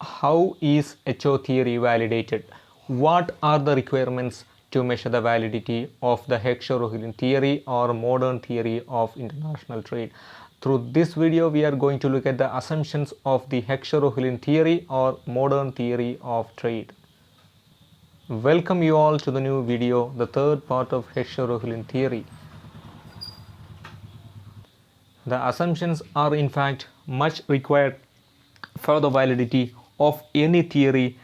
How is HO theory validated? What are the requirements to measure the validity of the Heckscher theory or modern theory of international trade? Through this video, we are going to look at the assumptions of the Heckscher theory or modern theory of trade. Welcome you all to the new video, the third part of Heckscher theory. The assumptions are in fact much required for the validity of any theory.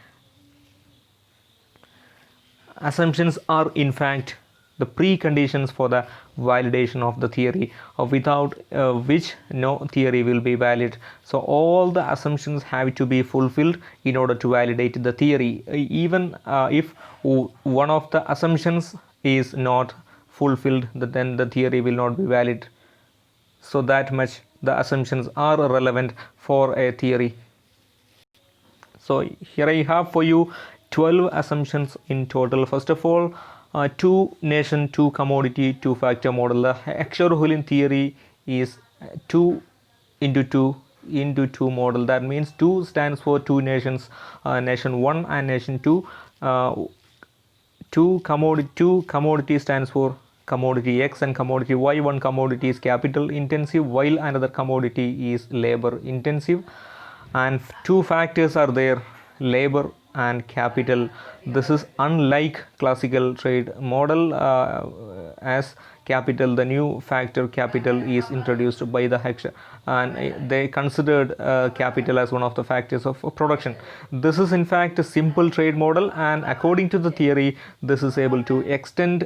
Assumptions are in fact the preconditions for the validation of the theory, without which no theory will be valid. So all the assumptions have to be fulfilled in order to validate the theory. Even if one of the assumptions is not fulfilled, then the theory will not be valid. So that much the assumptions are relevant for a theory. So here I have for you 12 assumptions in total. First of all, two nation, two commodity, two factor model. The Heckscher theory is 2 into 2 into 2 model. That means 2 stands for two nations, nation 1 and nation 2. Two commodity stands for commodity X and commodity Y. One commodity is capital intensive while another commodity is labor intensive, and two factors are there, labor and capital. This is unlike classical trade model, as capital, the new factor capital is introduced by the Heckscher, and they considered capital as one of the factors of production. This is in fact a simple trade model, and according to the theory, this is able to extend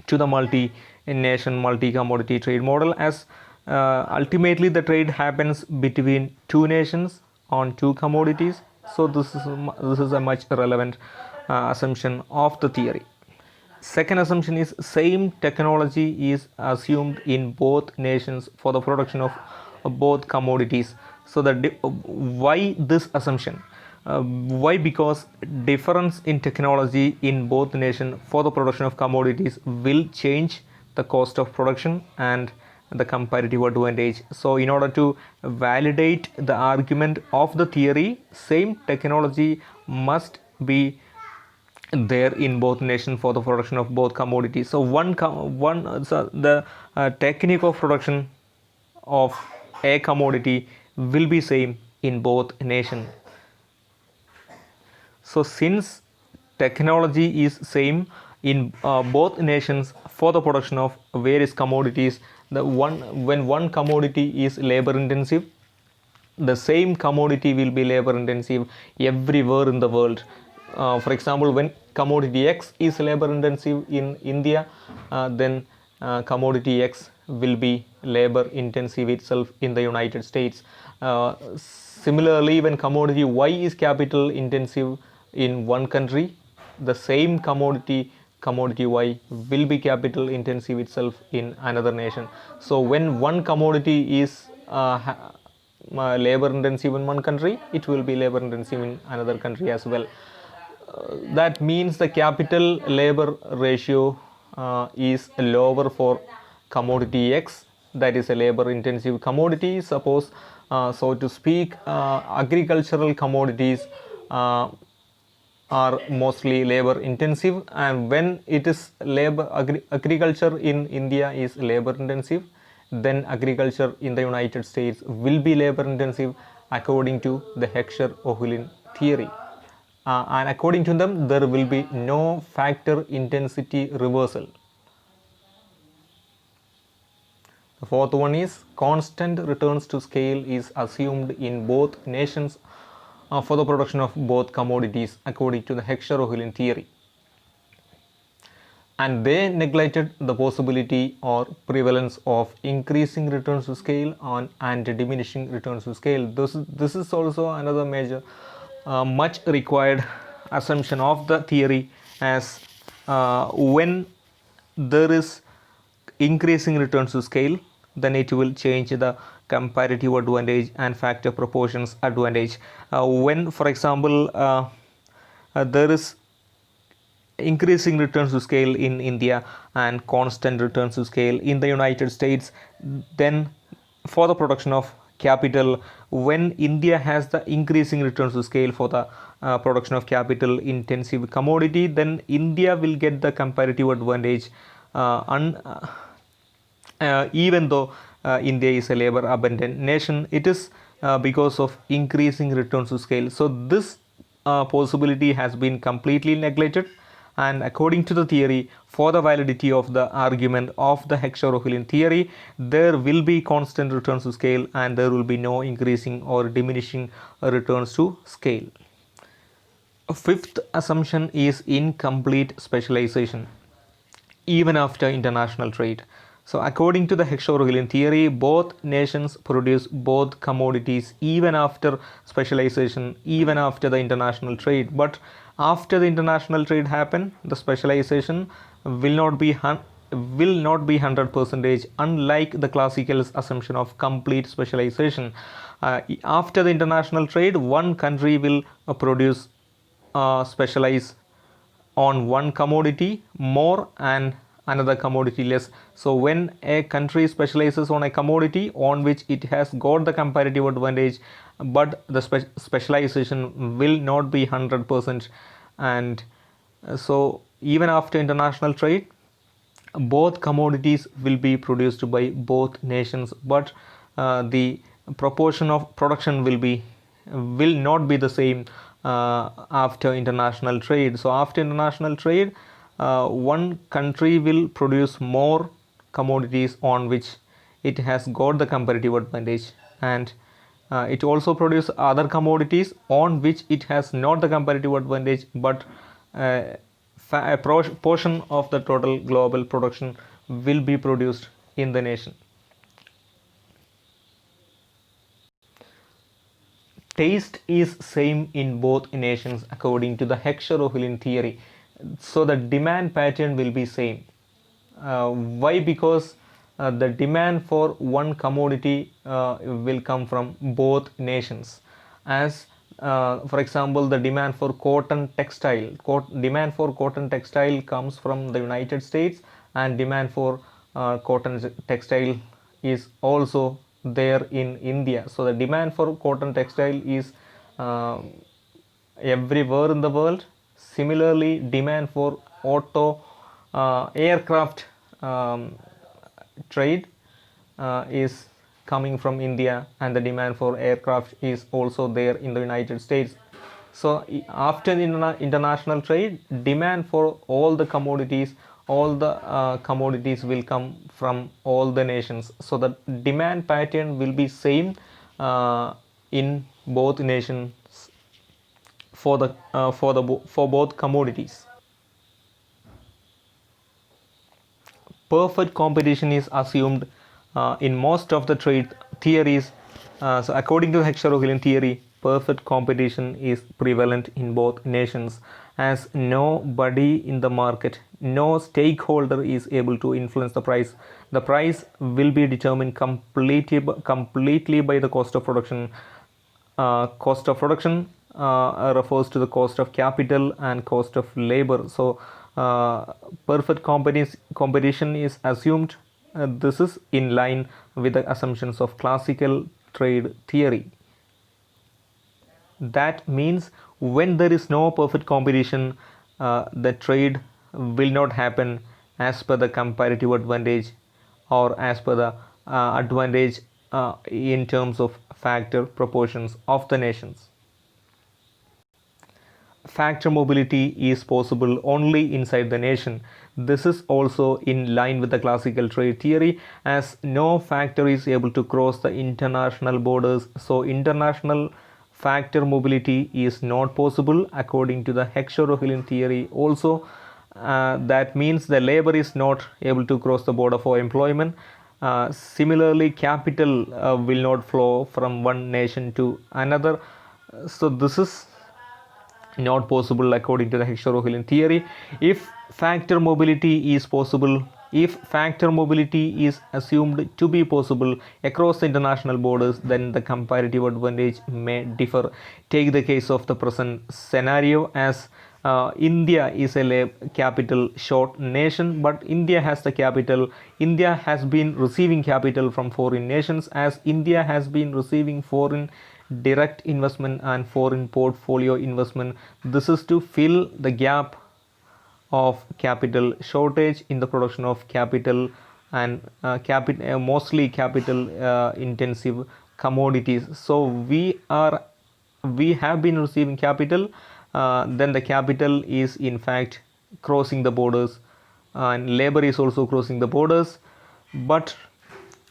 to the multi-nation, multi-commodity trade model, as ultimately the trade happens between two nations on two commodities. So this is a much relevant assumption of the theory. Second assumption is same technology is assumed in both nations for the production of both commodities. So why this assumption? Why? Because difference in technology in both nations for the production of commodities will change the cost of production and the comparative advantage. So in order to validate the argument of the theory, same technology must be there in both nations for the production of both commodities. So the technique of production of a commodity will be same in both nations. So since technology is same in both nations for the production of various commodities, when one commodity is labor intensive, the same commodity will be labor intensive everywhere in the world. For example, when commodity X is labor intensive in India, then commodity X will be labor intensive itself in the United States. Similarly, when commodity Y is capital intensive in one country, the same commodity Y will be capital intensive itself in another nation. So when one commodity is labor intensive in one country, it will be labor intensive in another country as well. That means the capital labor ratio is lower for commodity X, that is a labor intensive commodity. Suppose so to speak, agricultural commodities are mostly labor intensive, and when it is agriculture in India is labor intensive, then agriculture in the United States will be labor intensive according to the Heckscher-Ohlin theory. And according to them, there will be no factor intensity reversal. The fourth one is constant returns to scale is assumed in both nations for the production of both commodities according to the Heckscher-Ohlin theory. And they neglected the possibility or prevalence of increasing returns to scale and diminishing returns to scale. This is also another major much required assumption of the theory, as when there is increasing returns to scale, then it will change the comparative advantage and factor proportions advantage. When, for example, there is increasing returns to scale in India and constant returns to scale in the United States, then for the production of capital. When India has the increasing returns to scale for the production of capital intensive commodity, then India will get the comparative advantage, even though India is a labor abundant nation. It is because of increasing returns to scale. So this possibility has been completely neglected, and according to the theory, for the validity of the argument of the Heckscher-Ohlin theory, there will be constant returns to scale and there will be no increasing or diminishing returns to scale. Fifth assumption is incomplete specialization even after international trade. So according to the Heckscher-Ohlin theory, both nations produce both commodities even after specialization, even after the international trade. But after the international trade happen, the specialization will not be 100%, unlike the classical assumption of complete specialization. After the international trade, one country will produce specialize on one commodity more and another commodity less. So when a country specializes on a commodity on which it has got the comparative advantage, but the specialization will not be 100%, and so even after international trade, both commodities will be produced by both nations, but the proportion of production will not be the same after international trade. So after international trade, one country will produce more commodities on which it has got the comparative advantage, and it also produces other commodities on which it has not the comparative advantage, but a portion of the total global production will be produced in the nation. Taste is same in both nations according to the Heckscher-Ohlin theory. So the demand pattern will be same. Why? Because the demand for one commodity will come from both nations. As for example, the demand for cotton textile comes from the United States, and demand for cotton textile is also there in India. So the demand for cotton textile is everywhere in the world. Similarly, demand for aircraft trade is coming from India, and the demand for aircraft is also there in the United States. So after the international trade, demand for all the commodities will come from all the nations. So the demand pattern will be same in both nations for both commodities. Perfect competition is assumed in most of the trade theories. So according to Heckscher-Ohlin theory, perfect competition is prevalent in both nations, as nobody in the market, no stakeholder is able to influence the price. The price will be determined completely by the cost of production. Cost of production refers to the cost of capital and cost of labor. So perfect competition is assumed. This is in line with the assumptions of classical trade theory. That means when there is no perfect competition, the trade will not happen as per the comparative advantage or as per the advantage in terms of factor proportions of the nations. Factor mobility is possible only inside the nation. This is also in line with the classical trade theory, as no factor is able to cross the international borders. So international factor mobility is not possible according to the Heckscher-Ohlin theory also. That means the labor is not able to cross the border for employment. Similarly, capital will not flow from one nation to another. So this is not possible according to the Heckscher-Ohlin theory. If factor mobility is possible, if factor mobility is assumed to be possible across the international borders, then the comparative advantage may differ. Take the case of the present scenario, as India is a capital short nation, but India has the capital. India has been receiving capital from foreign nations, as India has been receiving foreign direct investment and foreign portfolio investment. This is to fill the gap of capital shortage in the production of capital and mostly capital intensive commodities. So we have been receiving capital, then the capital is in fact crossing the borders, and labor is also crossing the borders. But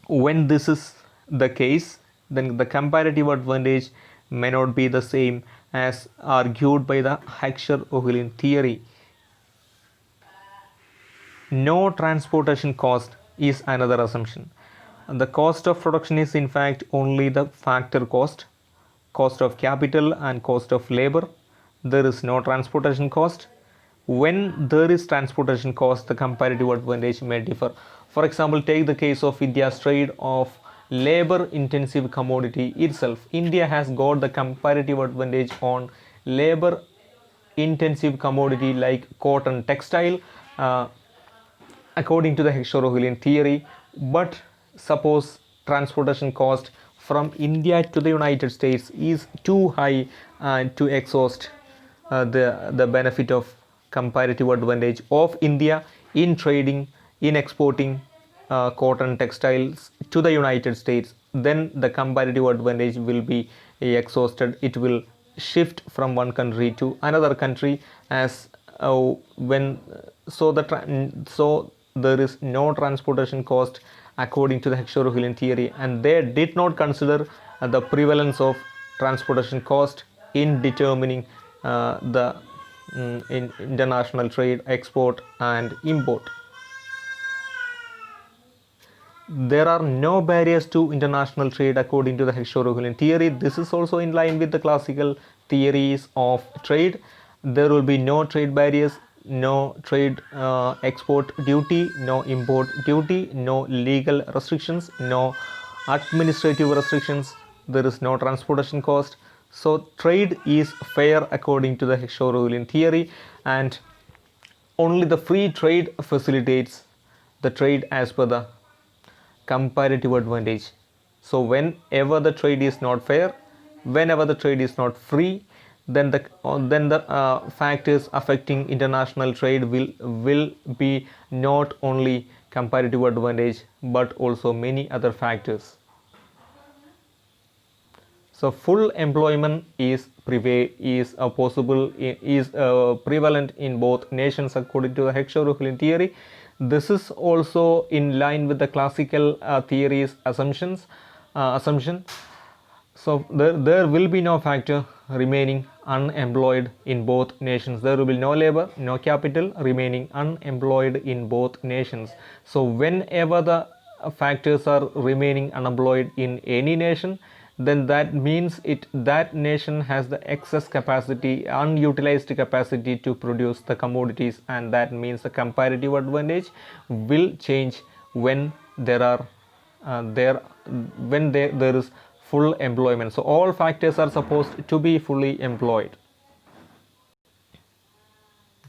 when this is the case, then the comparative advantage may not be the same as argued by the Heckscher-Ohlin theory. No transportation cost is another assumption. The cost of production is in fact only the factor cost of capital and cost of labor. There is no transportation cost. When there is transportation cost, the comparative advantage may differ. For example, take the case of India's trade of labor intensive commodity itself. India has got the comparative advantage on labor intensive commodity like cotton, textile, according to the Heckscher-Ohlin theory. But suppose transportation cost from India to the United States is too high to exhaust the benefit of comparative advantage of India in trading, in exporting cotton textiles to the United States, then the comparative advantage will be exhausted. It will shift from one country to another country, as when so there is no transportation cost according to the Heckscher-Ohlin theory, and they did not consider the prevalence of transportation cost in determining the in international trade, export and import. There are no barriers to international trade according to the Heckscher-Ohlin theory. This is also in line with the classical theories of trade. There will be no trade barriers, no trade export duty, no import duty, no legal restrictions, no administrative restrictions. There is no transportation cost. So trade is fair according to the Heckscher-Ohlin theory, and only the free trade facilitates the trade as per the comparative advantage. So whenever the trade is not fair, whenever the trade is not free, then the factors affecting international trade will be not only comparative advantage but also many other factors. So full employment is prevalent in both nations according to the Heckscher-Ohlin theory. This is also in line with the classical theories assumption. So there will be no factor remaining unemployed in both nations. There will be no labor, no capital remaining unemployed in both nations. So whenever the factors are remaining unemployed in any nation, then that means that nation has the excess capacity, unutilized capacity to produce the commodities, and that means the comparative advantage will change when there is full employment. So all factors are supposed to be fully employed.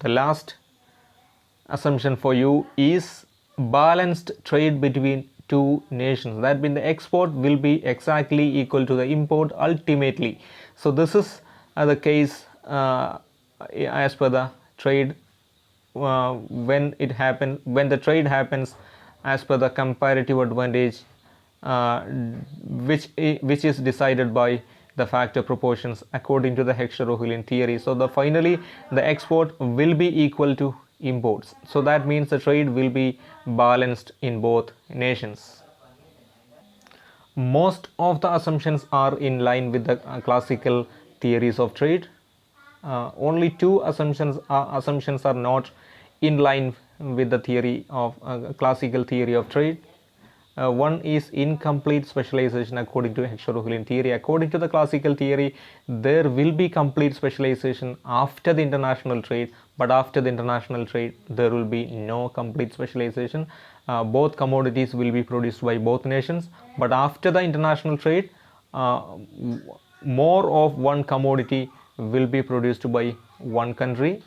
The last assumption for you is balanced trade between two nations. That means the export will be exactly equal to the import ultimately. So this is the case as per the trade when the trade happens as per the comparative advantage, which is decided by the factor proportions according to the Heckscher-Ohlin theory. So finally the export will be equal to imports. So that means the trade will be balanced in both nations. Most of the assumptions are in line with the classical theories of trade. Only two assumptions are not in line with the theory of classical theory of trade. One is incomplete specialization according to Heckscher-Ohlin theory. According to the classical theory, there will be complete specialization after the international trade, but after the international trade, there will be no complete specialization. Both commodities will be produced by both nations, but after the international trade, more of one commodity will be produced by one country,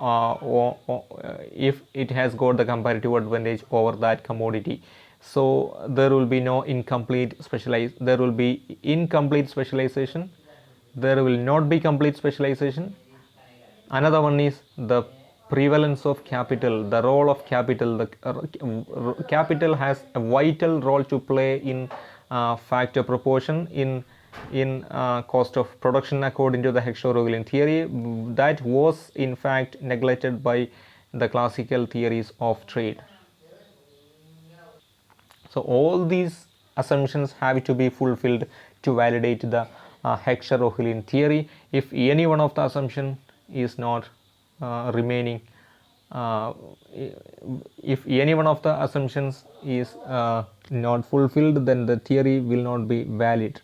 if it has got the comparative advantage over that commodity. So there will be no there will be incomplete specialization, there will not be complete specialization. Another one is the prevalence of capital, the role of capital. The capital has a vital role to play in factor proportion in cost of production according to the Heckscher theory, that was in fact neglected by the classical theories of trade. So all these assumptions have to be fulfilled to validate the Heckscher theory. If any one of the assumption is not remaining, if any one of the assumptions is not fulfilled, then the theory will not be valid.